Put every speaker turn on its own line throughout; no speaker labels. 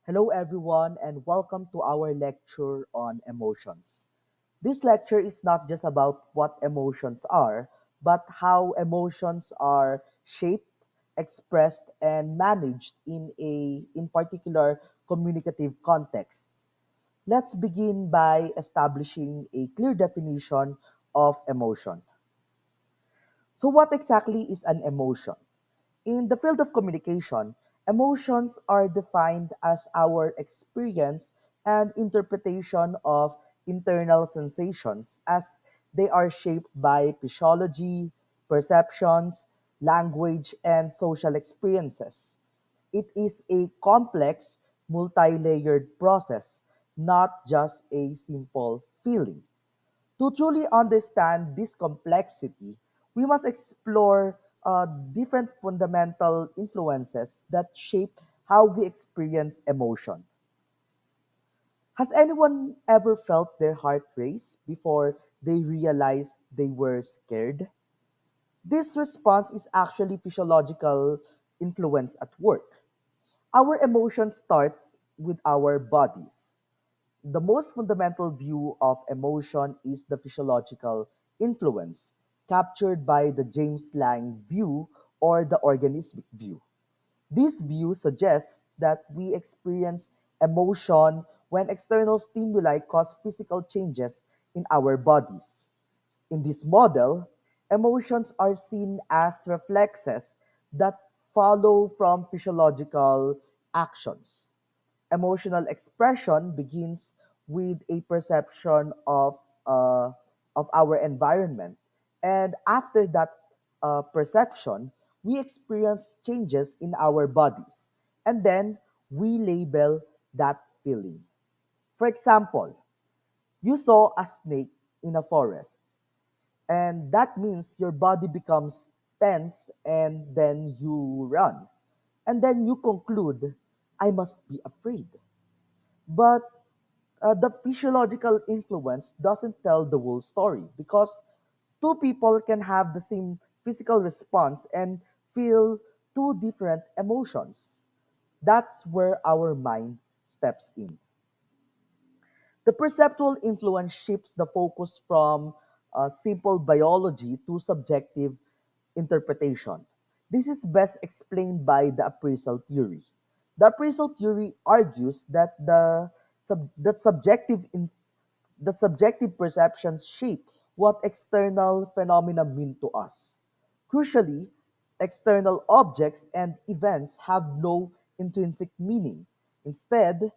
Hello, everyone, and welcome to our lecture on emotions. This lecture is not just about what emotions are, but how emotions are shaped, expressed, and managed in particular communicative contexts. Let's begin by establishing a clear definition of emotion. So, what exactly is an emotion? In the field of communication, emotions are defined as our experience and interpretation of internal sensations as they are shaped by physiology, perceptions, language, and social experiences. It is a complex, multi layered process, not just a simple feeling. To truly understand this complexity, we must explore different fundamental influences that shape how we experience emotion. Has anyone ever felt their heart race before they realized they were scared? This response is actually physiological influence at work. Our emotion starts with our bodies. The most fundamental view of emotion is the physiological influence, captured by the James Lang view or the organismic view. This view suggests that we experience emotion when external stimuli cause physical changes in our bodies. In this model, emotions are seen as reflexes that follow from physiological actions. Emotional expression begins with a perception uh, of our environment, and after that perception, we experience changes in our bodies, and then we label that feeling. For example, you saw a snake in a forest, and that means your body becomes tense, and then you run, and then you conclude, I must be afraid. But the physiological influence doesn't tell the whole story because two people can have the same physical response and feel two different emotions. That's where our mind steps in. The perceptual influence shifts the focus from simple biology to subjective interpretation. This is best explained by the appraisal theory. The appraisal theory argues that that subjective perceptions shape what external phenomena mean to us. Crucially, external objects and events have no intrinsic meaning. Instead,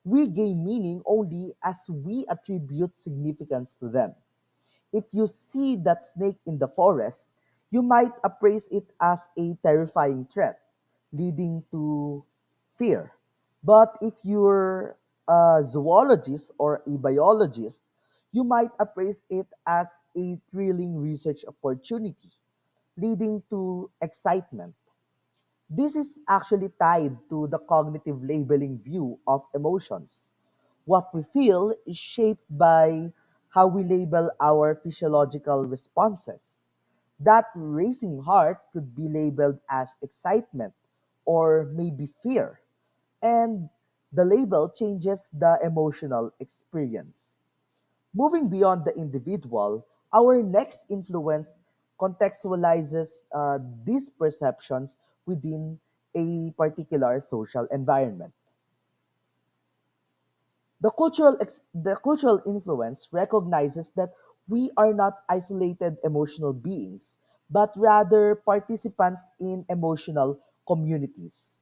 we gain meaning only as we attribute significance to them. If you see that snake in the forest, you might appraise it as a terrifying threat, leading to fear. But if you're a zoologist or a biologist, you might appraise it as a thrilling research opportunity, leading to excitement. This is actually tied to the cognitive labeling view of emotions. What we feel is shaped by how we label our physiological responses. That racing heart could be labeled as excitement or maybe fear, and the label changes the emotional experience. Moving beyond the individual, our next influence contextualizes these perceptions within a particular social environment. The cultural influence recognizes that we are not isolated emotional beings, but rather participants in emotional communities.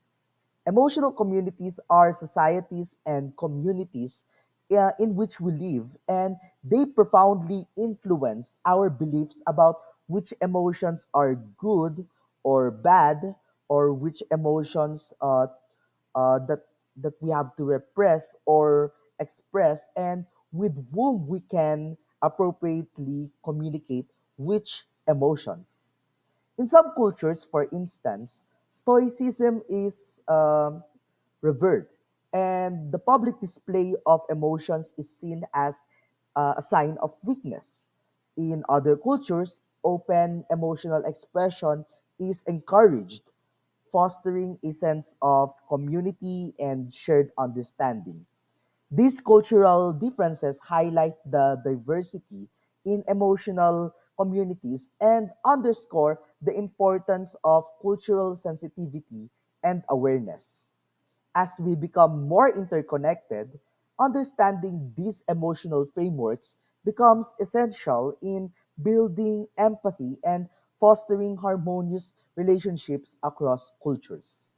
Emotional communities are societies and communities in which we live, and they profoundly influence our beliefs about which emotions are good or bad, or which emotions that we have to repress or express, and with whom we can appropriately communicate which emotions. In some cultures, for instance, Stoicism is revered, and the public display of emotions is seen as a sign of weakness. In other cultures, open emotional expression is encouraged. fostering a sense of community and shared understanding. These cultural differences highlight the diversity in emotional communities and underscore the importance of cultural sensitivity and awareness. As we become more interconnected, understanding these emotional frameworks becomes essential in building empathy and fostering harmonious relationships across cultures.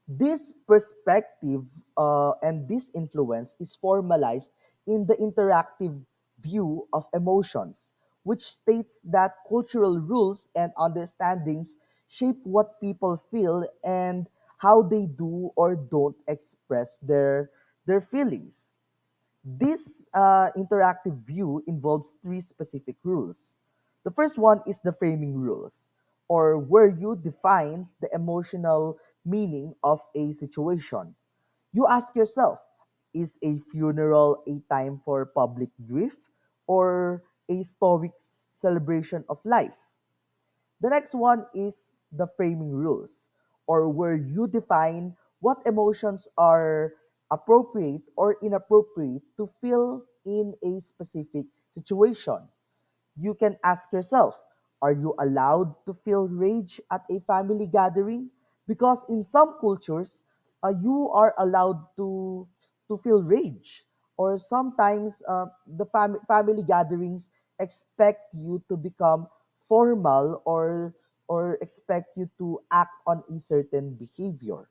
This perspective and this influence is formalized in the interactive view of emotions, which states that cultural rules and understandings shape what people feel and how they do or don't express their feelings. This interactive view involves three specific rules. The first one is the framing rules, or where you define the emotional meaning of a situation. You ask yourself, is a funeral a time for public grief or a stoic celebration of life? The next one is the framing rules, or where you define what emotions are appropriate or inappropriate to feel in a specific situation. You can ask yourself, are you allowed to feel rage at a family gathering? Because in some cultures, you are allowed to feel rage. Or sometimes the family gatherings expect you to become formal or expect you to act on a certain behavior.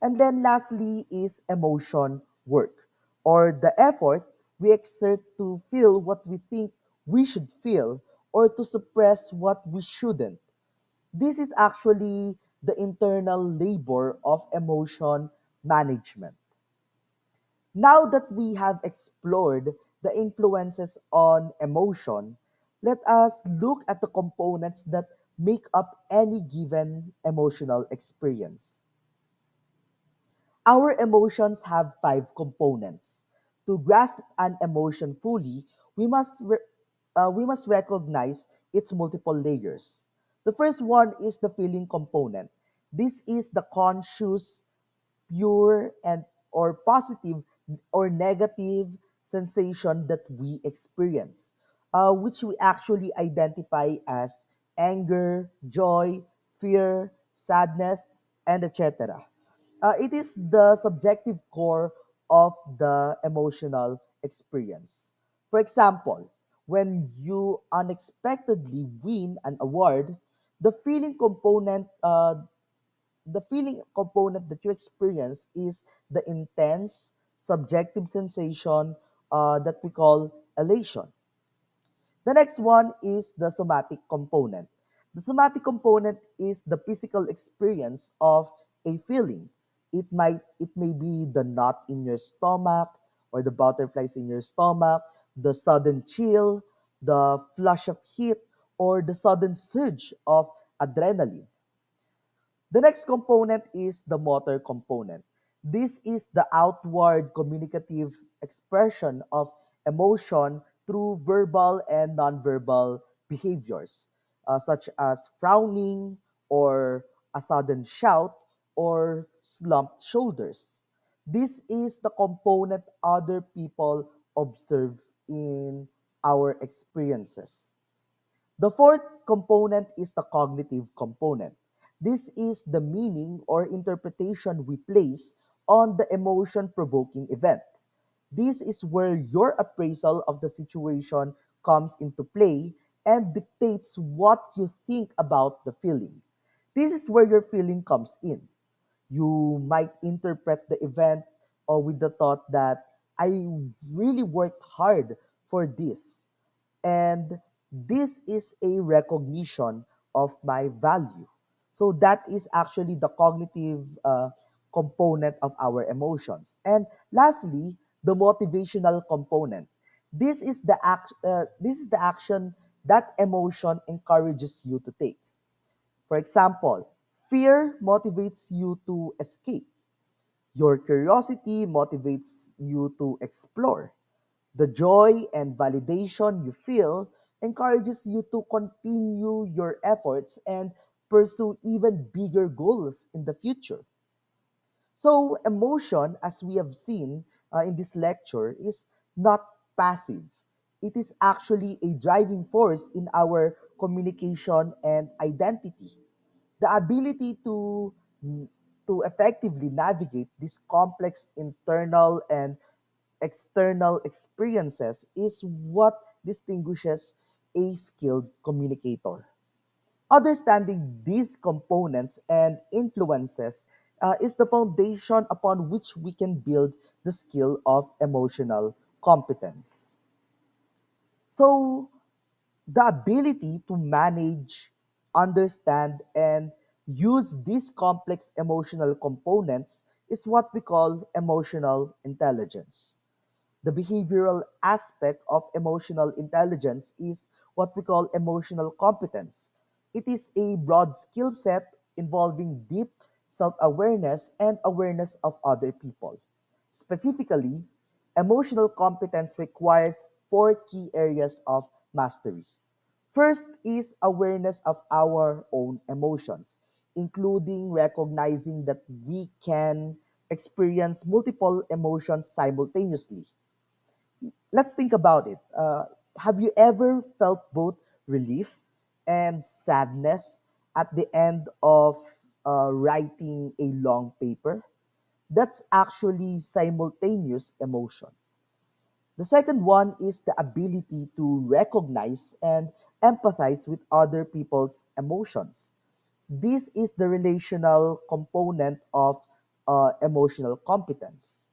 And then lastly is emotion work, or the effort we exert to feel what we think we should feel or to suppress what we shouldn't. This is actually the internal labor of emotion management. Now that we have explored the influences on emotion, let us look at the components that make up any given emotional experience. Our emotions have five components. To grasp an emotion fully, we must recognize its multiple layers. The first one is the feeling component. This is the conscious, pure, and or positive or negative sensation that we experience, which we actually identify as anger, joy, fear, sadness, and etc. It is the subjective core of the emotional experience. For example, when you unexpectedly win an award, the feeling component that you experience is the intense subjective sensation that we call elation. The next one is the somatic component. The somatic component is the physical experience of a feeling. It may be the knot in your stomach or the butterflies in your stomach, the sudden chill, the flush of heat, or the sudden surge of adrenaline. The next component is the motor component. This is the outward communicative expression of emotion through verbal and nonverbal behaviors, such as frowning or a sudden shout or slumped shoulders. This is the component other people observe in our experiences. The fourth component is the cognitive component. This is the meaning or interpretation we place on the emotion provoking event. This is where your appraisal of the situation comes into play and dictates what you think about the feeling. This is where your feeling comes in. You might interpret the event or with the thought that I really worked hard for this, and this is a recognition of my value. So that is actually the cognitive component of our emotions. And lastly, the motivational component. This is the action that emotion encourages you to take. For example, fear motivates you to escape. Your curiosity motivates you to explore. The joy and validation you feel encourages you to continue your efforts and pursue even bigger goals in the future. So, emotion, as we have seen in this lecture, is not passive. It is actually a driving force in our communication and identity. The ability to effectively navigate these complex internal and external experiences is what distinguishes a skilled communicator. Understanding these components and influences is the foundation upon which we can build the skill of emotional competence. So, the ability to manage, understand, and use these complex emotional components is what we call emotional intelligence. The behavioral aspect of emotional intelligence is what we call emotional competence. It is a broad skill set involving deep self awareness and awareness of other people. Specifically, emotional competence requires four key areas of mastery. First is awareness of our own emotions, including recognizing that we can experience multiple emotions simultaneously. Let's think about it. Have you ever felt both relief and sadness at the end of writing a long paper? That's actually simultaneous emotion. The second one is the ability to recognize and empathize with other people's emotions. This is the relational component of emotional competence.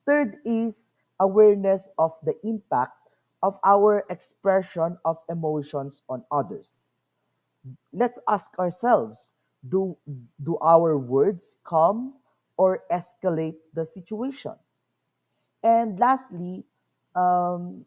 Third is awareness of the impact of our expression of emotions on others. Let's ask ourselves, do, do our words calm or escalate the situation? And lastly, um,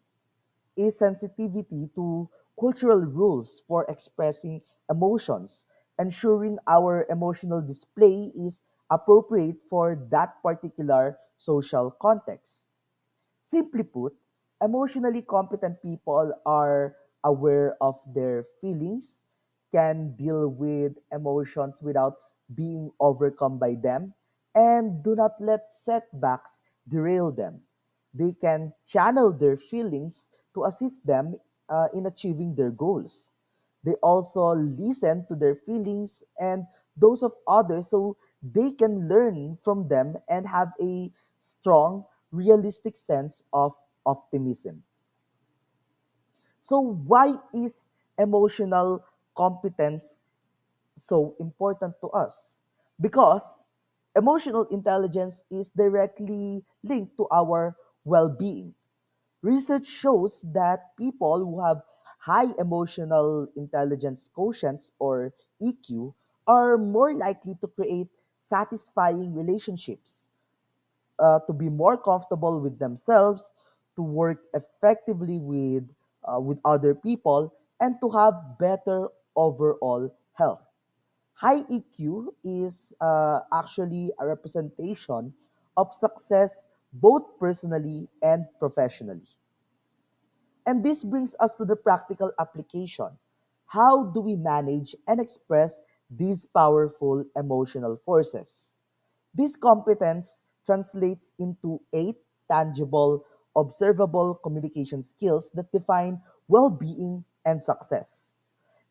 is sensitivity to cultural rules for expressing emotions, ensuring our emotional display is appropriate for that particular social context. Simply put, emotionally competent people are aware of their feelings, can deal with emotions without being overcome by them, and do not let setbacks derail them. They can channel their feelings to assist them in achieving their goals. They also listen to their feelings and those of others so they can learn from them and have a strong, realistic sense of optimism. So, why is emotional competence so important to us? Because emotional intelligence is directly linked to our well being. Research shows that people who have high emotional intelligence quotients or EQ are more likely to create satisfying relationships, to be more comfortable with themselves, to work effectively with other people, and to have better overall health. High EQ is actually a representation of success both personally and professionally. And this brings us to the practical application. How do we manage and express these powerful emotional forces? This competence translates into eight tangible, observable communication skills that define well being and success.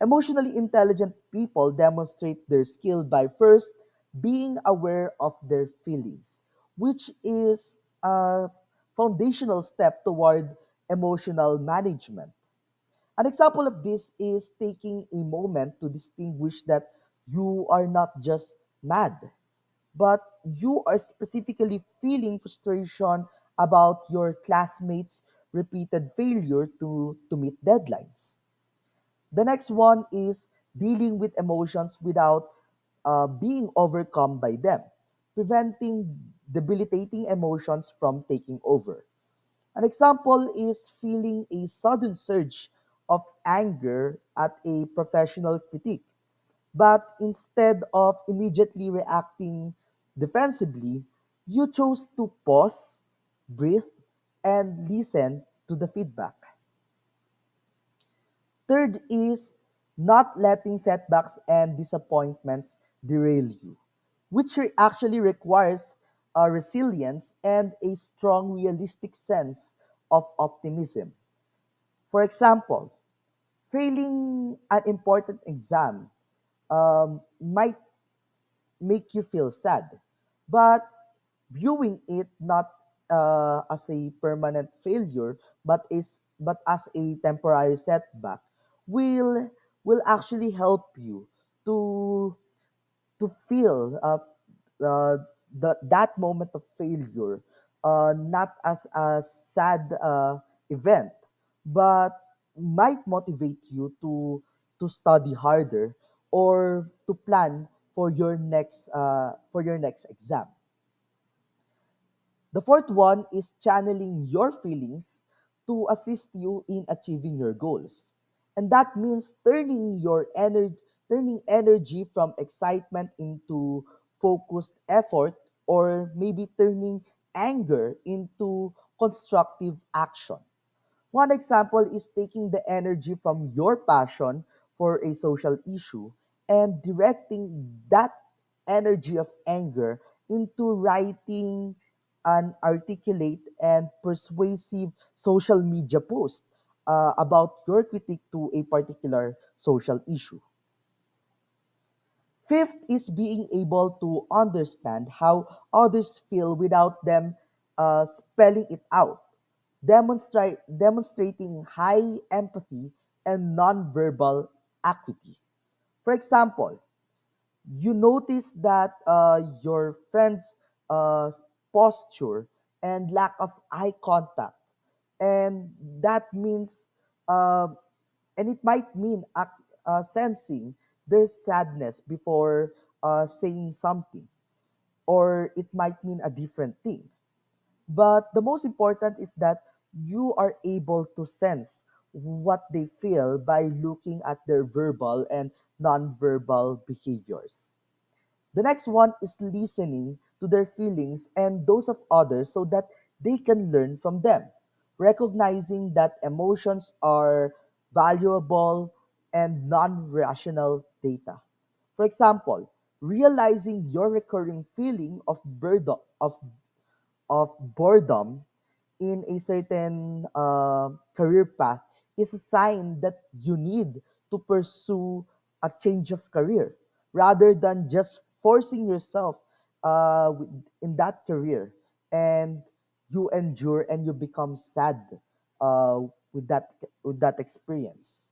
Emotionally intelligent people demonstrate their skill by first being aware of their feelings, which is a foundational step toward emotional management. An example of this is taking a moment to distinguish that you are not just mad, but you are specifically feeling frustration about your classmates' repeated failure to meet deadlines. The next one is dealing with emotions without being overcome by them, preventing debilitating emotions from taking over. An example is feeling a sudden surge of anger at a professional critique, but instead of immediately reacting defensively, you chose to pause, breathe, and listen to the feedback. Third is not letting setbacks and disappointments derail you, which actually requires resilience and a strong, realistic sense of optimism. For example, failing an important exam might make you feel sad, but viewing it not as a permanent failure, but as a temporary setback, will will actually help you to feel that moment of failure not as a sad event, but might motivate you to study harder or to plan for your next exam. The fourth one is channeling your feelings to assist you in achieving your goals. And that means turning energy from excitement into focused effort, or maybe turning anger into constructive action. One example is taking the energy from your passion for a social issue and directing that energy of anger into writing an articulate and persuasive social media post about your critique to a particular social issue. Fifth is being able to understand how others feel without them spelling it out, demonstrating high empathy and nonverbal acuity. For example, you notice that your friend's posture and lack of eye contact, and that means uh, and it might mean sensing their sadness before saying something, or it might mean a different thing. But the most important is that you are able to sense what they feel by looking at their verbal and nonverbal behaviors. The next one is listening to their feelings and those of others so that they can learn from them, recognizing that emotions are valuable and non rational data. For example, realizing your recurring feeling of boredom in a certain career path is a sign that you need to pursue a change of career rather than just forcing yourself in that career, and you endure and you become sad uh, with that experience.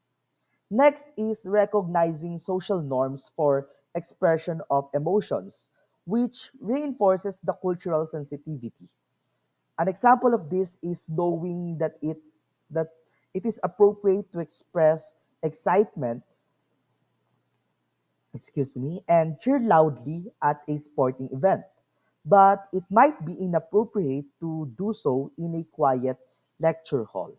Next is recognizing social norms for expression of emotions, which reinforces the cultural sensitivity. An example of this is knowing that it is appropriate to express excitement, and cheer loudly at a sporting event, but it might be inappropriate to do so in a quiet lecture hall.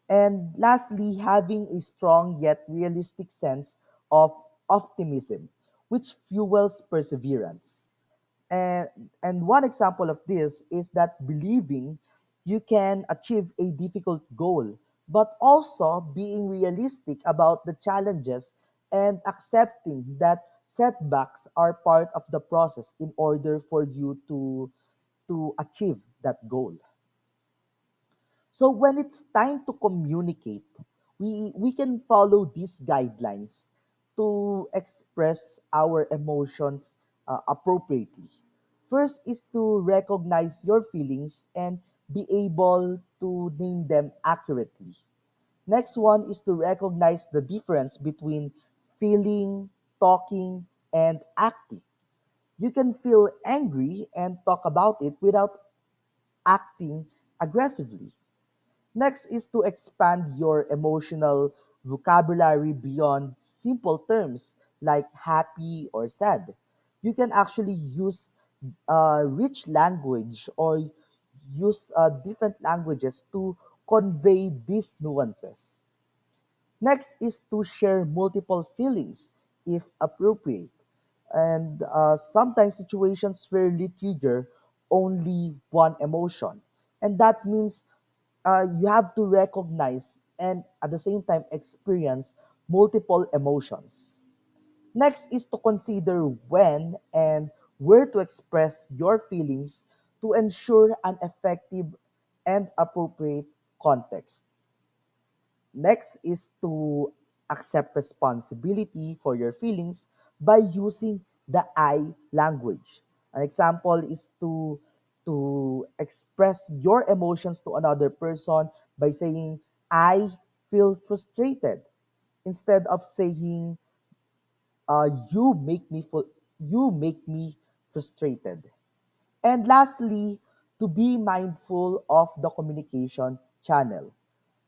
And lastly, having a strong yet realistic sense of optimism, which fuels perseverance. And, and one example of this is that believing you can achieve a difficult goal, but also being realistic about the challenges and accepting that setbacks are part of the process in order for you to achieve that goal. So when it's time to communicate, we can follow these guidelines to express our emotions appropriately. First is to recognize your feelings and be able to name them accurately. Next one is to recognize the difference between feeling, talking, and acting. You can feel angry and talk about it without acting aggressively. Next is to expand your emotional vocabulary beyond simple terms like happy or sad. You can actually use rich language or use different languages to convey these nuances. Next is to share multiple feelings if appropriate. And sometimes situations rarely trigger only one emotion. And that means you have to recognize and at the same time experience multiple emotions. Next is to consider when and where to express your feelings to ensure an effective and appropriate context. Next is to accept responsibility for your feelings by using the I language. An example is to express your emotions to another person by saying I feel frustrated instead of saying you make me frustrated. And lastly, to be mindful of the communication channel.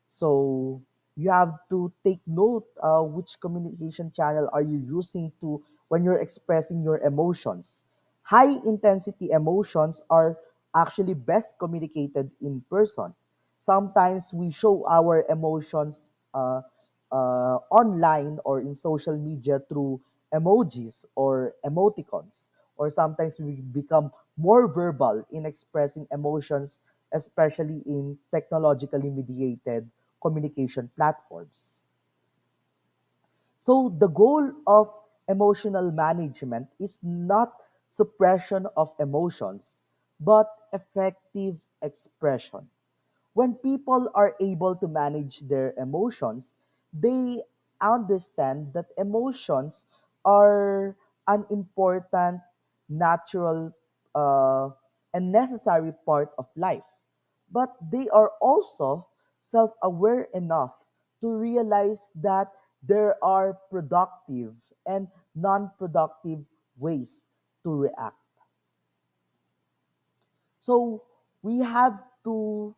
So you have to take note which communication channel are you using to when you're expressing your emotions. High intensity emotions are actually best communicated in person. Sometimes we show our emotions online or in social media through emojis or emoticons, or sometimes we become more verbal in expressing emotions, especially in technologically mediated communication platforms. So, the goal of emotional management is not suppression of emotions, but effective expression. When people are able to manage their emotions, they understand that emotions are an important, natural, uh, and necessary part of life. But they are also self aware enough to realize that there are productive and non productive ways to react. So we have to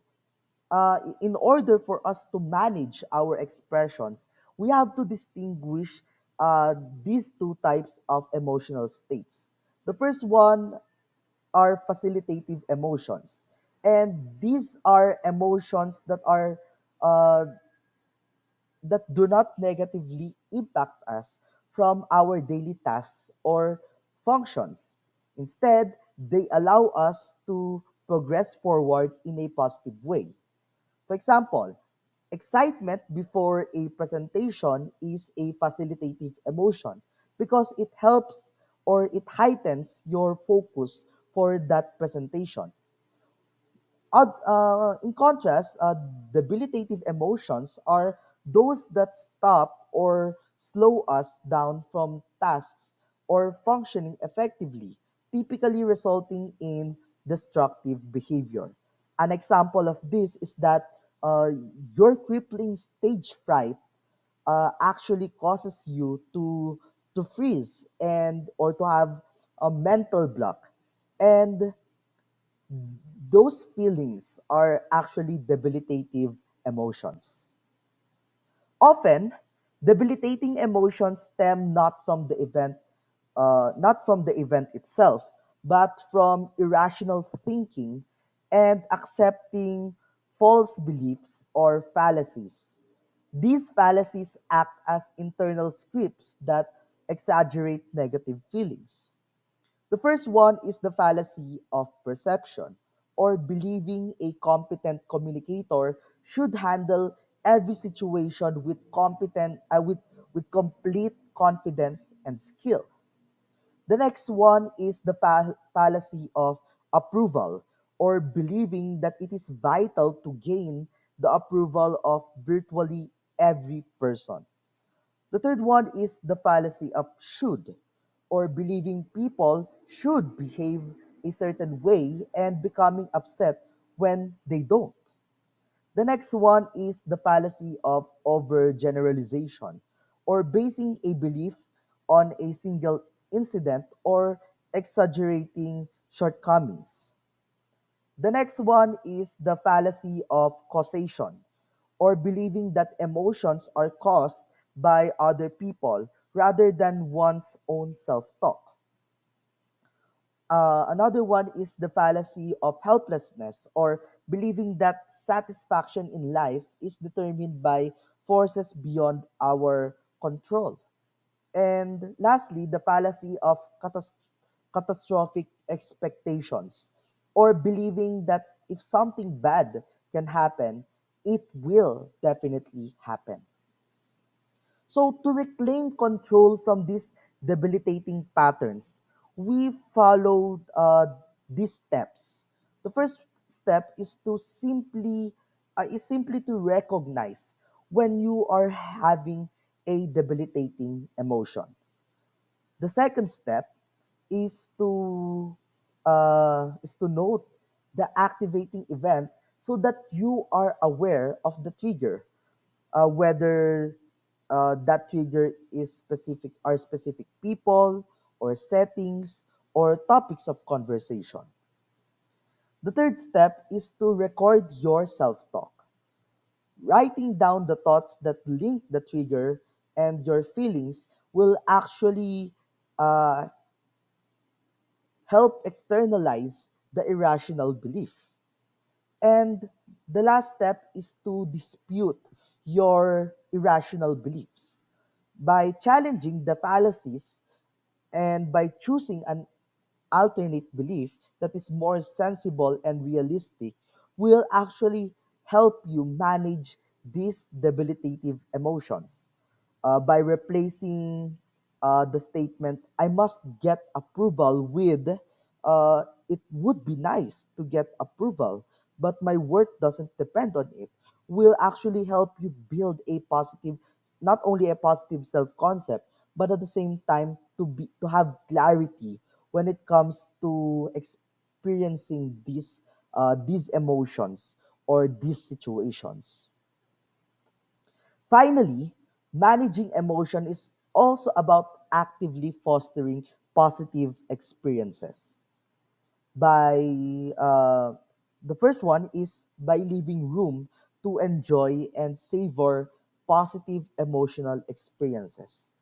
in order for us to manage our expressions, we have to distinguish these two types of emotional states. The first one are facilitative emotions, and these are emotions uh, that do not negatively impact us from our daily tasks or functions. Instead, they allow us to progress forward in a positive way. For example, excitement before a presentation is a facilitative emotion because it helps or it heightens your focus for that presentation. In contrast, debilitative emotions are those that stop or slow us down from tasks or functioning effectively, typically resulting in destructive behavior. An example of this is that uh, your crippling stage fright actually causes you to freeze and or to have a mental block, and those feelings are actually debilitative emotions. Often, debilitating emotions stem not from the event itself, but from irrational thinking and accepting false beliefs or fallacies. These fallacies act as internal scripts that exaggerate negative feelings. The first one is the fallacy of perception, or believing a competent communicator should handle every situation with complete confidence and skill. The next one is the fallacy of approval, or believing that it is vital to gain the approval of virtually every person. The third one is the fallacy of should, or believing people should behave a certain way and becoming upset when they don't. The next one is the fallacy of overgeneralization, or basing a belief on a single incident or exaggerating shortcomings. The next one is the fallacy of causation, or believing that emotions are caused by other people rather than one's own self talk. Another one is the fallacy of helplessness, or believing that satisfaction in life is determined by forces beyond our control. And lastly, the fallacy of catastrophic expectations, or believing that if something bad can happen, it will definitely happen. So, to reclaim control from these debilitating patterns, we followed these steps. The first step is simply to recognize when you are having a debilitating emotion. The second step is to note the activating event so that you are aware of the trigger, whether that trigger is specific people or settings or topics of conversation. The third step is to record your self-talk. Writing down the thoughts that link the trigger and your feelings will actually uh, help externalize the irrational belief. And the last step is to dispute your irrational beliefs. By challenging the fallacies and by choosing an alternate belief that is more sensible and realistic, will actually help you manage these debilitative emotions by replacing the statement, I must get approval with, it would be nice to get approval, but my worth doesn't depend on it, will actually help you build a positive, not only a positive self concept, but at the same time to have clarity when it comes to experiencing these emotions or these situations. Finally, managing emotion is also about actively fostering positive experiences. By The first one is by leaving room to enjoy and savor positive emotional experiences.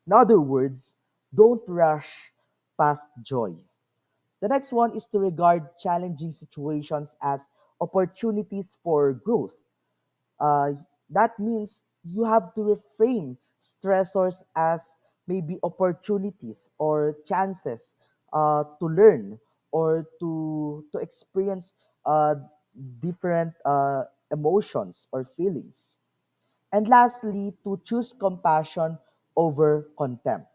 In other words, don't rush past joy. The next one is to regard challenging situations as opportunities for growth. uh, that means you have to reframe stressors as maybe opportunities or chances to learn or to experience different emotions or feelings. And lastly, to choose compassion over contempt.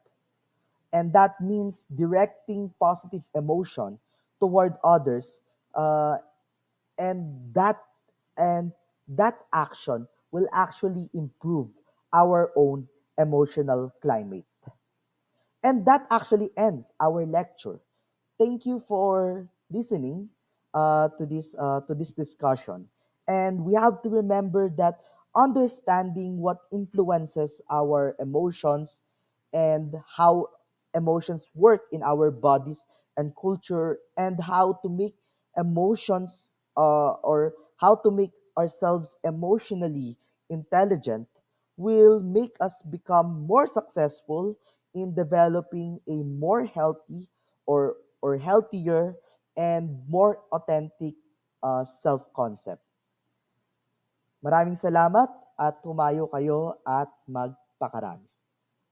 And that means directing positive emotion toward others, uh, and and that action will actually improve our own emotional climate. And that actually ends our lecture. Thank you for listening to this discussion. And we have to remember that understanding what influences our emotions and how emotions work in our bodies and culture, and how to make emotions or how to make ourselves emotionally intelligent will make us become more successful in developing a more healthy or healthier and more authentic self-concept. Maraming salamat at humayo kayo at magpakarami.